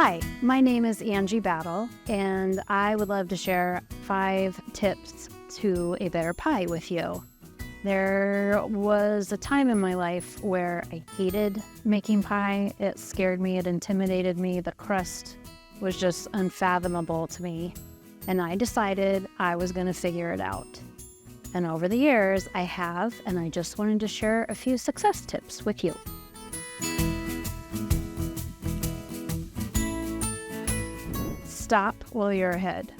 Hi, my name is Angie Battle, and I would love to share 5 tips to a better pie with you. There was a time in my life where I hated making pie. It scared me, it intimidated me. The crust was just unfathomable to me, and I decided I was going to figure it out. And over the years, I have, and I just wanted to share a few success tips with you. Stop while you're ahead.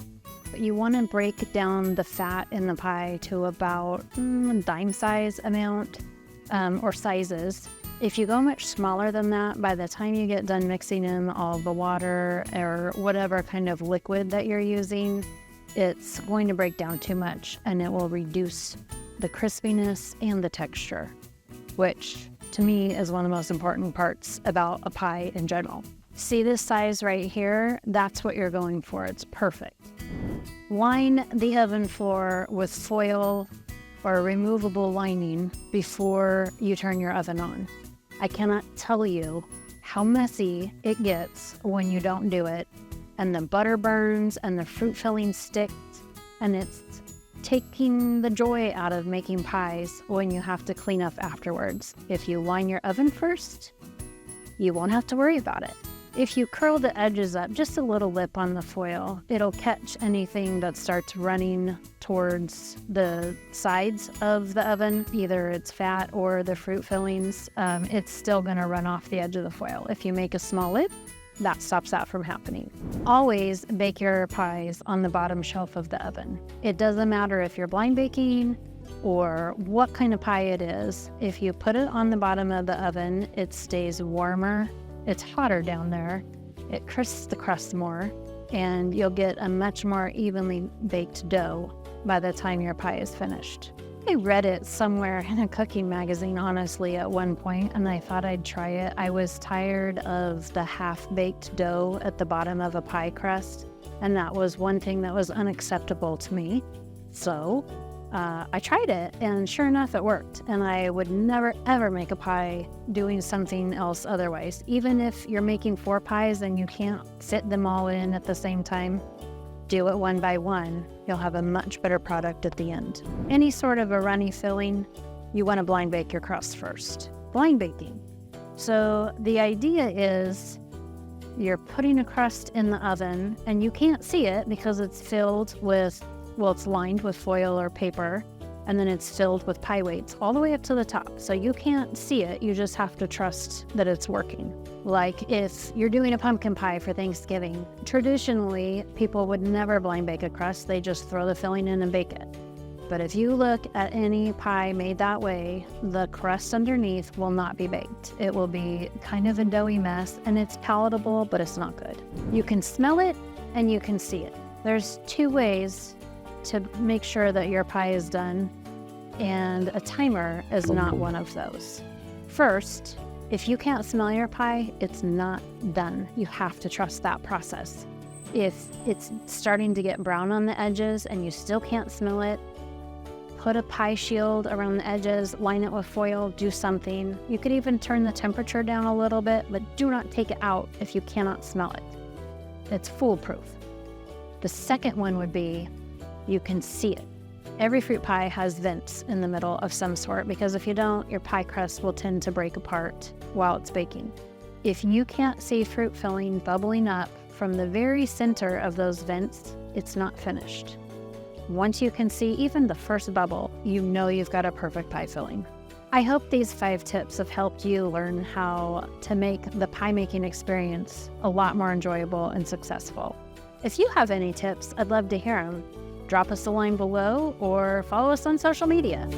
You want to break down the fat in the pie to about dime size amount or sizes. If you go much smaller than that, by the time you get done mixing in all the water or whatever kind of liquid that you're using, it's going to break down too much and it will reduce the crispiness and the texture, which to me is one of the most important parts about a pie in general. See this size right here? That's what you're going for. It's perfect. Line the oven floor with foil or a removable lining before you turn your oven on. I cannot tell you how messy it gets when you don't do it, and the butter burns and the fruit filling sticks, and it's taking the joy out of making pies when you have to clean up afterwards. If you line your oven first, you won't have to worry about it. If you curl the edges up just a little lip on the foil, it'll catch anything that starts running towards the sides of the oven, either it's fat or the fruit fillings. It's still going to run off the edge of the foil. If you make a small lip, that stops that from happening. Always bake your pies on the bottom shelf of the oven. It doesn't matter if you're blind baking or what kind of pie it is. If you put it on the bottom of the oven, it stays warmer. It's hotter down there, it crisps the crust more, and you'll get a much more evenly baked dough by the time your pie is finished. I read it somewhere in a cooking magazine, honestly, at one point, and I thought I'd try it. I was tired of the half-baked dough at the bottom of a pie crust, and that was one thing that was unacceptable to me. So I tried it, and sure enough, it worked. And I would never, ever make a pie doing something else otherwise. Even if you're making 4 pies and you can't fit them all in at the same time, do it one by one. You'll have a much better product at the end. Any sort of a runny filling, you want to blind bake your crust first. Blind baking. So the idea is you're putting a crust in the oven, and you can't see it because it's filled with it's lined with foil or paper, and then it's filled with pie weights all the way up to the top. So you can't see it, you just have to trust that it's working. Like if you're doing a pumpkin pie for Thanksgiving, traditionally people would never blind bake a crust, they just throw the filling in and bake it. But if you look at any pie made that way, the crust underneath will not be baked. It will be kind of a doughy mess, and it's palatable, but it's not good. You can smell it and you can see it. There's 2 ways to make sure that your pie is done, and a timer is not one of those. First, if you can't smell your pie, it's not done. You have to trust that process. If it's starting to get brown on the edges and you still can't smell it, put a pie shield around the edges, line it with foil, do something. You could even turn the temperature down a little bit, but do not take it out if you cannot smell it. It's foolproof. The second one would be you can see it. Every fruit pie has vents in the middle of some sort, because if you don't, your pie crust will tend to break apart while it's baking. If you can't see fruit filling bubbling up from the very center of those vents, it's not finished. Once you can see even the first bubble, you know you've got a perfect pie filling. I hope these 5 tips have helped you learn how to make the pie making experience a lot more enjoyable and successful. If you have any tips, I'd love to hear them. Drop us a line below or follow us on social media.